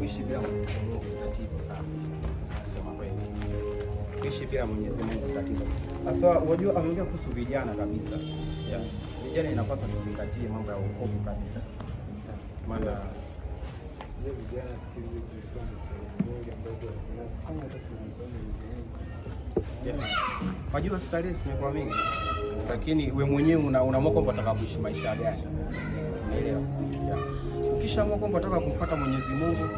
kuishi bila Mwenyezi Mungu tatizo sana. Nasema kweli. Kuishi bila Mwenyezi Mungu tatizo. Sasa unajua ameongea kuhusu vijana kabisa. Yeah. Vijana inapaswa tuzingatie mambo ya wokovu kabisa. Maana leo vijana siku hizi kulikuwa na sehemu nyingi ambazo zinafanya hata tunamsoma Mwenyezi Mungu. Wajua starehe zimekuwa mingi, lakini we mwenyewe unaamua kwamba unataka kuishi maisha gani. Unaelewa? Ukishaamua kwamba unataka kumfuata Mwenyezi Mungu,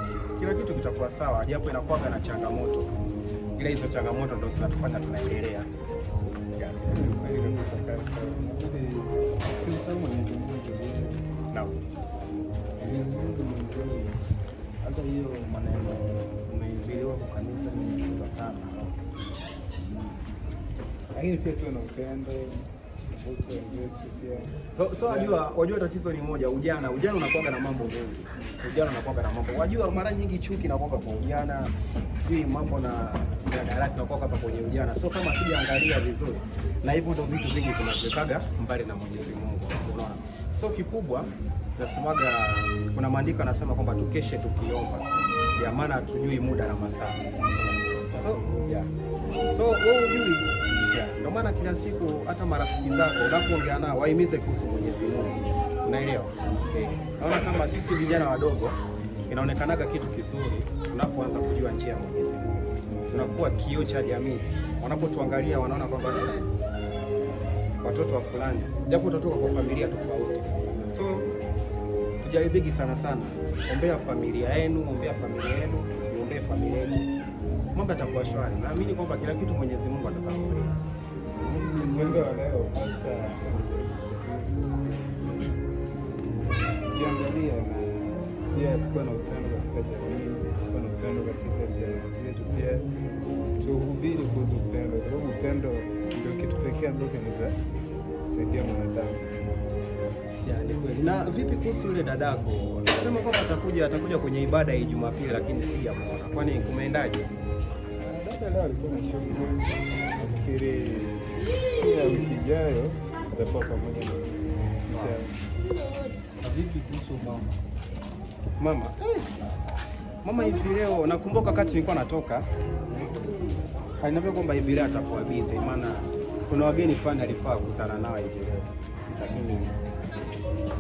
kila kitu kitakuwa sawa, japo inakuwa na changamoto. Ila hizo changamoto ndio zinatufanya tunaendelea. Kweli kabisa kaka. Simsahau Mwenyezi Mungu. Naam. Mwenyezi Mungu ni mzuri. Hata hiyo maneno umehubiriwa kwa kanisa ni kubwa sana. Lakini pia tuwe na upendo wote wenzetu pia. So wajua tatizo ni moja, ujana unakuwa na mambo mengi. Ujana unakuwa na mambo. Wajua mara nyingi chuki inakuwa kwa ujana, sijui mambo na daraka inakuwa hapa kwenye ujana. So kama tujaangalia vizuri, na hivyo ndio vitu vingi tunavyokaga mbali na Mwenyezi Mungu. Unaona? So kikubwa nasemaga, kuna maandiko yanasema kwamba tukeshe tukiomba. Ya maana hatujui muda na masaa. So wewe hujui. Ndio maana kila siku hata marafiki zako unapoongea nao wahimize kuhusu Mwenyezi Mungu. Unaelewa? Naona kama sisi vijana wadogo inaonekanaga kitu kizuri unapoanza kujua njia ya Mwenyezi Mungu. Tunakuwa kioo cha jamii. Wanapotuangalia wanaona kwamba watoto wa fulani, japo utatoka kwa familia tofauti. So tujaribigi sana, ombea familia yenu, ombea familia yenu. Mambo yatakuwa shwari. Naamini kwamba kila kitu Mwenyezi Mungu atatangulia. Mwenendo wa leo pastor, kiangalia pia tukuwa na upendo katika jamii, tukuwa na upendo katika jamii zetu, pia tuhubiri kuhusu upendo, sababu upendo ndio kitu pekee ambacho kinaweza saidia mwanadamu. Ni kweli. Na vipi kuhusu yule dadako? Anasema kwamba atakuja kwenye ibada ya Jumapili, lakini sijamuona. Kwani kumeendaje? Dada leo alikuwa na shughuli. Nafikiri pia wiki ijayo atakuwa pamoja na sisi. Vipi kuhusu mama hivi leo nakumbuka wakati nilikuwa natoka aliniambia kwamba hivi leo atakuwa busy, maana kuna wageni fulani alifaa kukutana nao hivi leo. Lakini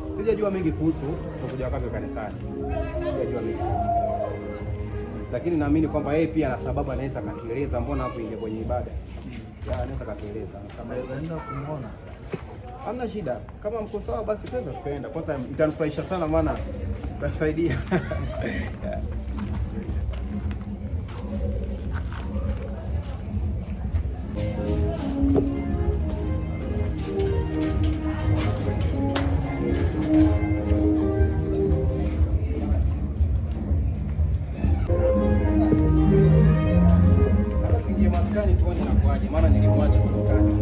sijajua mengi kuhusu kuja kwake kanisani. Sijajua mengi kabisa. Lakini naamini kwamba yeye pia ana sababu anaweza katueleza mbona hapo ingia kwenye ibada. Anaweza katueleza. Anaweza kumuona. Hamna shida. Kama mko sawa basi tuweza tukaenda. Kwanza itanifurahisha sana maana tutasaidia. Hata tuingie maskani tuone inakuaje, maana nilimwacha maskani.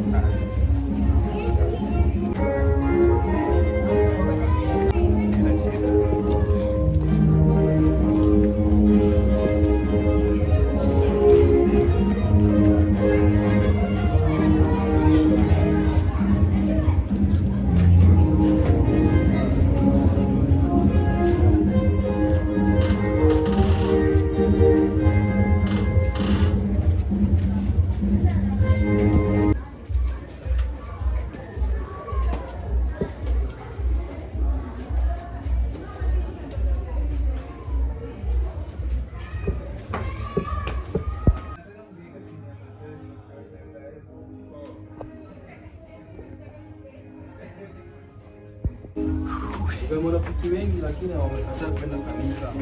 Marafiki wengi lakini wamekataa kwenda kanisa.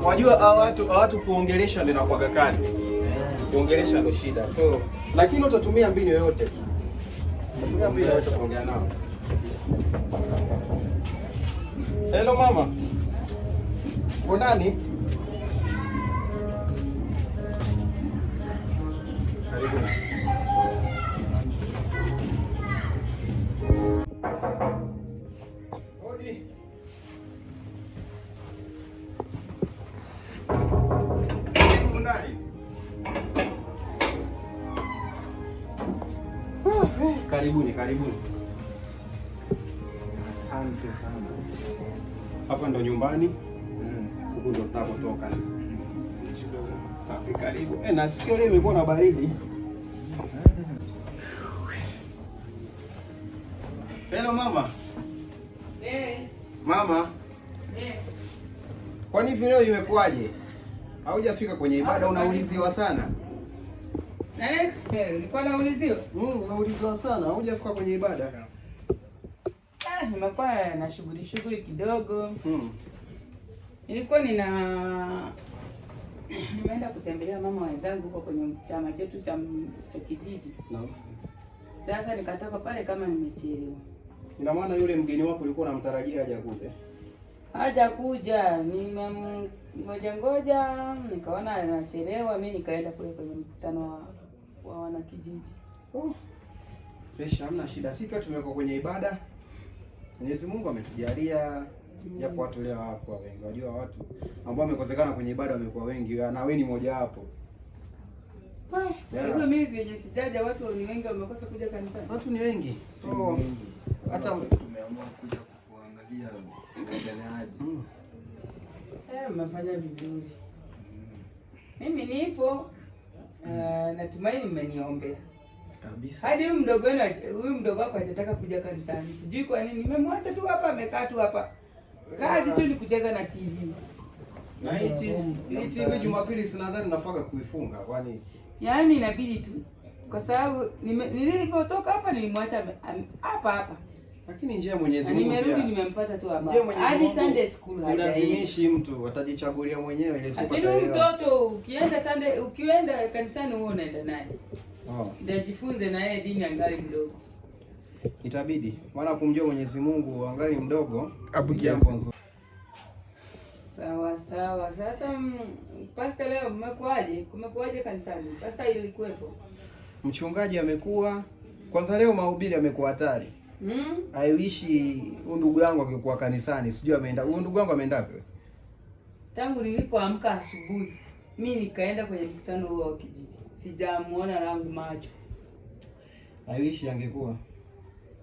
Wajua hawatu kuongelesha ndio inakuwa kazi. Kuongelesha ndio shida. So lakini utatumia mbinu yoyote. Utatumia mbinu yoyote kuongea nao. Hello mama. Uko ndani? Karibu. Karibuni. Asante sana. Hapa ndo nyumbani. huku ndo tunakotoka. Safi, karibu. Nasikia leo imekuwa na baridi. Hello mama. Mama. Kwani hivi leo imekuwaje? Haujafika kwenye ibada, unauliziwa sana. Nilikuwa nauliziwa? Unauliziwa sana, haujafika kwenye ibada. Nimekuwa na shughuli kidogo. Nilikuwa nimeenda kutembelea mama wenzangu huko kwenye chama chetu cha kijiji. No. Sasa nikatoka pale kama nimechelewa. Ina maana yule mgeni wako ulikuwa unamtarajia aje kuja? Hajakuja, ngoja nikaona anachelewa, mimi nikaenda kule kwenye mkutano wa wanakijiji. Fresh, hamna shida. Sika tumekuwa kwenye ibada. Mwenyezi Mungu ametujalia japo watu leo hawakuwa wengi. Unajua watu ambao wamekosekana kwenye ibada wamekuwa wengi, na wewe ni mmoja wapo. Hivyo mimi vyenye sijaja watu ni wengi wamekosa kuja kanisani. Watu ni wengi. So hata tumeamua kuja kuangalia uendeleaje. Mmefanya vizuri. Mimi nipo natumaini mmeniombea. Kabisa. Hadi huyu mdogo wako hatataka kuja kanisani. Sijui kwa nini. Nimemwacha tu hapa, amekaa tu hapa. Kazi tu ni kucheza na TV. Na hii TV Jumapili sinadhani nafaga kuifunga kwani. Yaani inabidi tu. Kwa sababu nilipotoka hapa nilimwacha hapa. Lakini njia Mwenyezi Mungu pia. Nimerudi nimempata tu hapa. Hadi Sunday school lazimishi mtu atajichagulia mwenyewe ile siku ataelewa. Mtoto ukienda kanisani wewe unaenda naye. Ndio jifunze na yeye dini angali mdogo. Itabidi. Maana kumjua Mwenyezi Mungu angali mdogo jambo nzuri. Sawa. Sasa pastor leo mmekuaje? Kumekuaje kanisani? Pastor ilikuwepo. Mchungaji amekuwa. Kwanza leo mahubiri amekuwa hatari. I wish ndugu yangu angekuwa kanisani. Sijui ameenda. Huyo ndugu yangu ameenda wapi? Tangu nilipoamka asubuhi, mimi nikaenda kwenye mkutano huo wa kijiji. Sijamuona langu macho. I wish angekuwa.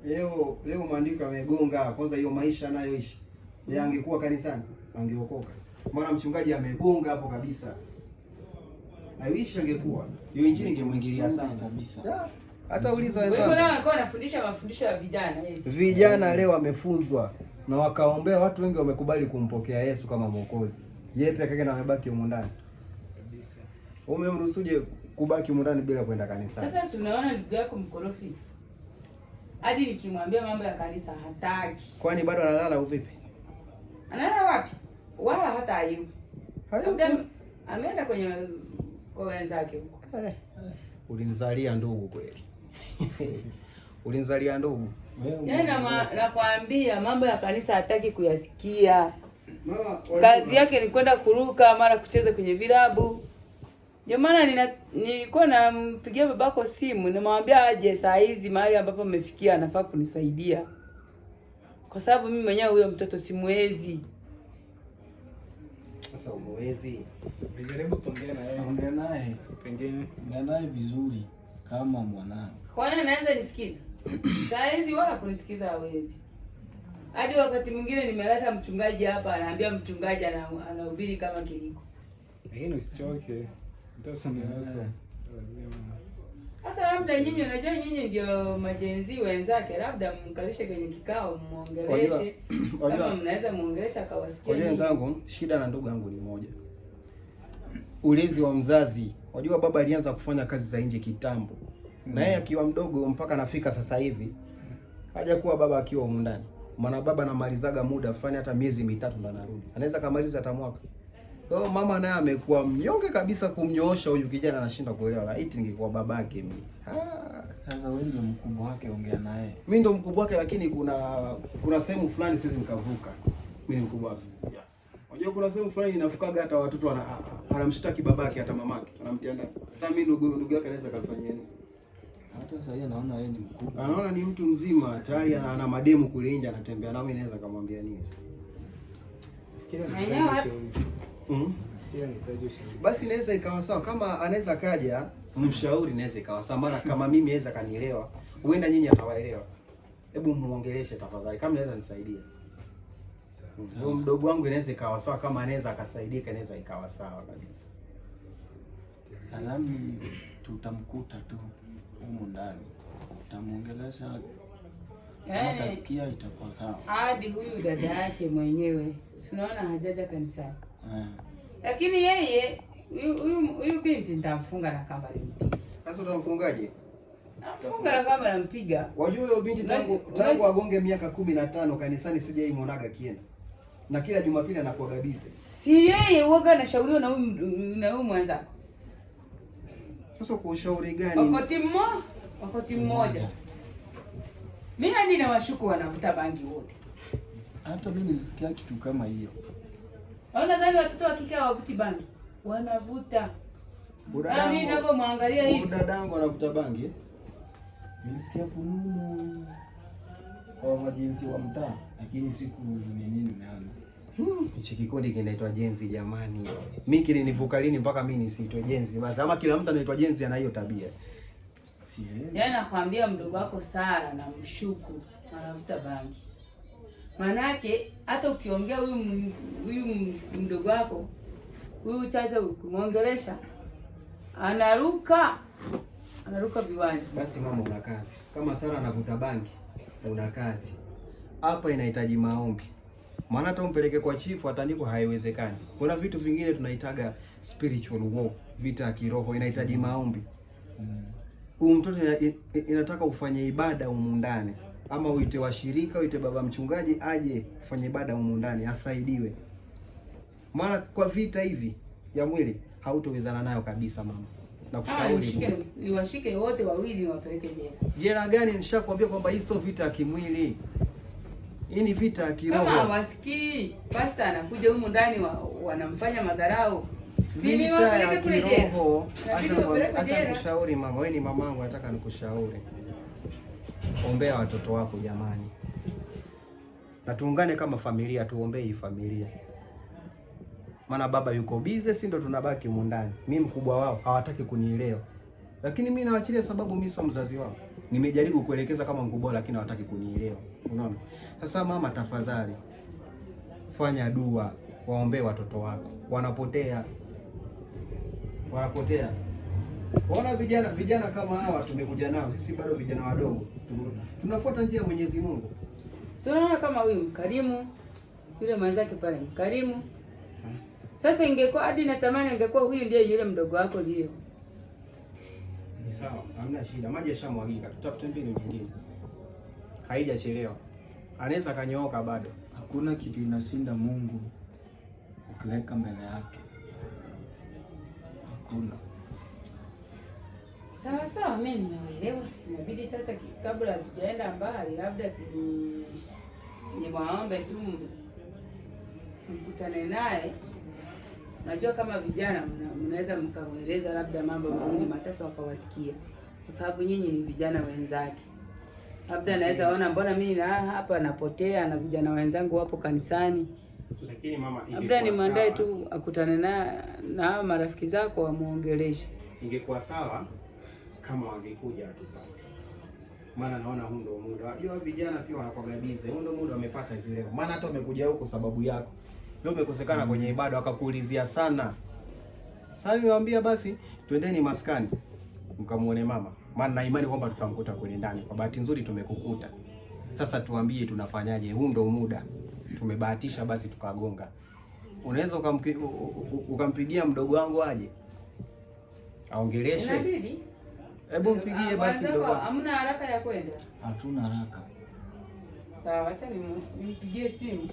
Leo maandiko yamegonga. Kwanza hiyo maisha anayoishi. Yeye angekuwa kanisani, angeokoka. Maana mchungaji amegonga hapo kabisa. I wish angekuwa. Hiyo injili ingemwingilia sana kabisa. Hata uliza wenzangu. Wewe leo anafundisha mafundisho ya vijana eti. Vijana leo wamefunzwa na wakaombea, watu wengi wamekubali kumpokea Yesu kama Mwokozi. Yeye pia kaka na amebaki huko ndani. Kabisa. Umemrusuje kubaki huko ndani bila kwenda kanisani? Sasa si unaona ndugu yako mkorofi. Hadi nikimwambia mambo ya kanisa hataki. Kwani bado analala au vipi? Analala wapi? Wala hata hayupo. Ameenda kwa wenzake huko. Ulinizalia ndugu kweli. Ulinizalia ndugu. Yaani nakwambia mambo ya kanisa hataki kuyasikia. Mama, kazi yake ni kwenda kuruka mara kucheza kwenye vilabu. Ndio maana nilikuwa nampigia babako simu, nimwambia aje saa hizi mahali ambapo amefikia anafaa kunisaidia. Kwa sababu mimi mwenyewe huyo mtoto simwezi. Sasa umwezi. Nijaribu kuongea na yeye. Ongea naye. Pengine ongea naye vizuri kama mwanao. Kwani anaanza nisikiza? Saa hizi wala kunisikiza hawezi. Hadi wakati mwingine nimeleta mchungaji hapa, anaambia mchungaji anahubiri kama kiliko. Lakini usichoke. Sasa labda nyinyi unajua nyinyi ndio majenzi wenzake, labda mkalishe kwenye kikao muongeleshe. Kama mnaweza muongelesha akawasikia. Wajua wenzangu, shida na ndugu yangu ni moja. Ulezi wa mzazi. Wajua baba alianza kufanya kazi za nje kitambo. Na yeye akiwa mdogo mpaka anafika sasa hivi hajakuwa baba akiwa huko ndani. Maana baba anamalizaga muda fulani hata miezi mitatu ndo anarudi. Anaweza kamaliza hata mwaka. So mama naye amekuwa mnyonge kabisa kumnyoosha huyu kijana, anashinda kuelewa. Laiti ningekuwa babake mimi. Sasa wewe ndio mkubwa wake, ongea naye. Mimi ndio mkubwa wake, lakini kuna sehemu fulani siwezi nikavuka. Mimi ni mkubwa wake. Unajua kuna sehemu fulani inafukaga hata watoto anamshtaki babake hata mamake. Anamtia ndani. Sasa mimi ndugu yake anaweza kafanyia nini? Hata sasa yeye anaona yeye ni mkubwa. Anaona ni mtu mzima, tayari ana mademu kule nje anatembea nao, mimi naweza kumwambia nini sasa? Basi inaweza ikawa sawa kama anaweza kaja mshauri, inaweza ikawa sawa. Mara kama mimi naweza kanielewa, huenda nyinyi atawaelewa. Hebu muongeleshe tafadhali, kama naweza nisaidia. Ndio mdogo wangu inaweza ikawa sawa, kama anaweza akasaidika inaweza ikawa sawa kabisa. Nadhani tutamkuta tu humu ndani, tutamuongelesha, kasikia itakuwa sawa. Hadi huyu dada yake mwenyewe unaona hajaja kanisani. Lakini yeye huyu binti nitamfunga na kamba nimpiga. Sasa utamfungaje? Funga na kamba nampiga. Wajua huyo binti tangu agonge miaka 15 kanisani sijaimwonaga kienda. Na kila Jumapili anakuwa gabize. Si yeye uoga anashauriwa na huyu mwanzako. Sasa kwa ushauri gani? Wakati mmoja. Mimi hadi na washuku wanavuta bangi wote. Hata mimi nilisikia kitu kama hiyo. Unadhani watoto wa kike hawavuti bangi? Wanavuta. Mimi ninapomwangalia hivi. Dadangu anavuta bangi. Nilisikia fununu kwa wajenzi wa mtaa, lakini siku nimeona. Hichi kikundi kinaitwa jenzi jamani. Mimi kilinivuka lini mpaka mimi nisiitwe jenzi? Basi ama kila mtu anaitwa jenzi ana hiyo tabia. Yaani nakwambia mdogo wako Sara na mshuku anavuta bangi. Manake hata ukiongea huyu mdogo wako huyu chacha ukimwongelesha anaruka viwanja. Basi mama una kazi. Kama Sara anavuta bangi, una kazi. Hapa inahitaji maombi. Maana hata umpeleke kwa chifu atandiko haiwezekani. Kuna vitu vingine tunaitaga spiritual war, vita ya kiroho, inahitaji maombi. Mtoto inataka ufanye ibada humu ndani, ama uite washirika, uite baba mchungaji aje ufanye ibada humu ndani asaidiwe. Maana kwa vita hivi ya mwili hautowezana nayo kabisa mama. Nakushauri niwashike wote wawili niwapeleke jela. Jela gani? Nishakwambia kwamba hii sio vita ya kimwili. Hii ni vita ya kiroho. Kama wasikii, pastor anakuja humu ndani wanamfanya madharau. Si ni wapeleke kule jela. Acha nikushauri mama, wewe ni mamangu, nataka nikushauri. Ombea watoto wako jamani. Na tuungane kama familia, tuombee hii familia. Maana baba yuko busy, si ndo tunabaki humu ndani. Mimi mkubwa wao, hawataki kunielewa. Lakini mimi nawaachilia sababu mimi sio mzazi wao. Nimejaribu kuelekeza kama mkubwa lakini hawataki kunielewa. Unaona? Sasa mama, tafadhali fanya dua, waombee watoto wako. Wanapotea. Waona vijana kama hawa tumekuja nao, sisi bado vijana wadogo. Tunafuata njia ya Mwenyezi Mungu. Sio kama huyu mkarimu, yule mwenzake pale mkarimu. Sasa ingekuwa hadi natamani ingekuwa huyu ndiye yule mdogo wako leo. Ni sawa, hamna shida. Maji yashamwagika, tutafute mbinu nyingine. Haijachelewa. Anaweza kanyooka bado. Hakuna kitu inashinda Mungu ukiweka mbele yake. Hakuna. Sawa, mimi nimeelewa. Inabidi sasa kabla hatujaenda mbali, labda ni maombe tu mkutane naye. Najua kama vijana mnaweza mkamweleza labda mambo mawili matatu akawasikia. Kwa sababu nyinyi ni vijana wenzake. Labda naweza ona mbona mimi hapa napotea na vijana wenzangu wapo kanisani. Lakini mama, labda ni mwandae tu akutane na marafiki zako wamuongeleshe. Ingekuwa sawa kama wangekuja atupate. Maana naona huu ndio muda. Unajua vijana pia wanakuwa gabize. Huu ndio muda wamepata hivi leo. Maana hata wamekuja huko sababu yako. Leo umekosekana kwenye ibada wakakuulizia sana. Sasa niwaambia basi twendeni maskani mkamuone mama. Maana na imani kwamba tutamkuta kule ndani. Kwa bahati nzuri tumekukuta. Sasa tuambie tunafanyaje? Huu ndio muda. Tumebahatisha basi tukagonga. Unaweza ukampigia mdogo wangu aje aongeleshe. Inabidi. Hebu mpigie basi mdogo. Hamna haraka ya kwenda? Hatuna haraka. Sawa, acha nimpigie simu.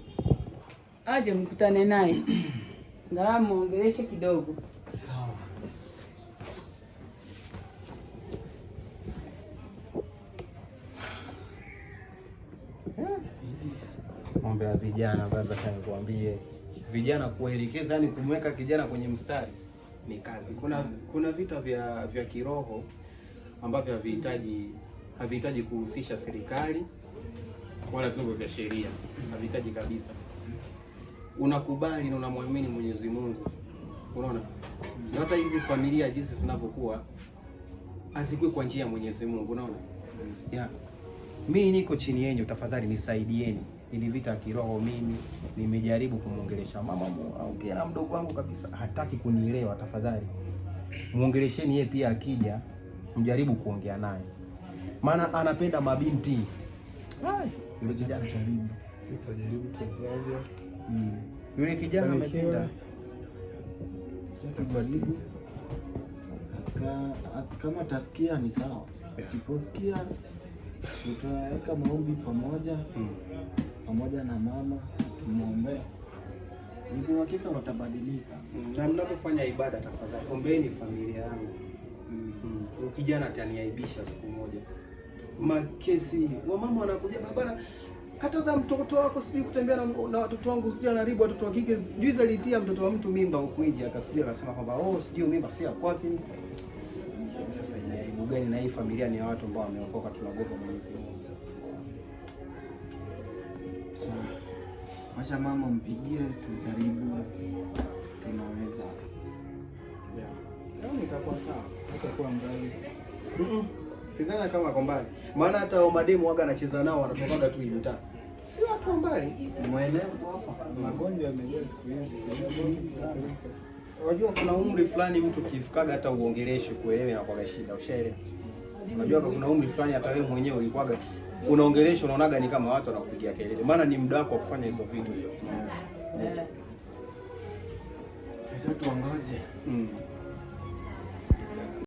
Aje mkutane naye. Ngara muongeleshe kidogo. Sawa. Mambo ya vijana basi nikwambie. Vijana kuelekeza, yani kumweka kijana kwenye mstari ni kazi. Kuna vita vya kiroho ambavyo havihitaji kuhusisha serikali wala vyombo vya sheria. Havihitaji kabisa. Unakubali na unamwamini Mwenyezi Mungu. Unaona? Na hata hizi familia jinsi zinavyokuwa hazikui kwa njia ya Mwenyezi Mungu, unaona? Yeah. Mimi niko chini yenu, tafadhali nisaidieni. ili vita ya kiroho. Mimi nimejaribu kumuongelesha mama, ongea na mdogo wangu kabisa, hataki kunielewa. Tafadhali muongelesheni yeye pia, akija mjaribu kuongea naye, maana anapenda mabinti. Yule kijana jaribu, sisi tutajaribu tuwezaje. Yule kijana amependa tujaribu, kama tasikia ni sawa, siposikia tutaweka maombi pamoja na mama, muombe, ni hakika watabadilika. Na mnapofanya ibada, tafadhali ombeeni familia yangu. Kijana ataniaibisha siku moja. Makesi wa mama wanakuja, baba kataza mtoto wako sijui kutembea na watoto wangu, sijui anaharibu watoto wa kike. Juice alitia mtoto wa mtu mimba huko nje, akasubia akasema kwamba sijui mimba si ya kwake. Sasa ni aibu gani? Na hii familia ni ya watu ambao wameokoka, tunaogopa Mwenyezi Mungu. Acha mama mpigie, tujaribu, tunaweza. Leo nitakuwa sawa, nitakuwa mbali. Sidhani kama ako mbali, maana hata mademu waga anacheza nao wanatokaga tu mtaa, si watu wa mbali. Muelewa hapa magonjwa yamejaa siku hizi. Unajua kuna umri fulani mtu kifikaga hata uongeleshe kuelewe na kwa shida, ushaelewa. Unajua kuna umri fulani hata wewe mwenyewe ulikuwaga unaongelesha unaonaga ni kama watu wanakupigia kelele, maana ni muda wako wa kufanya hizo vitu. Sasa tuangoje.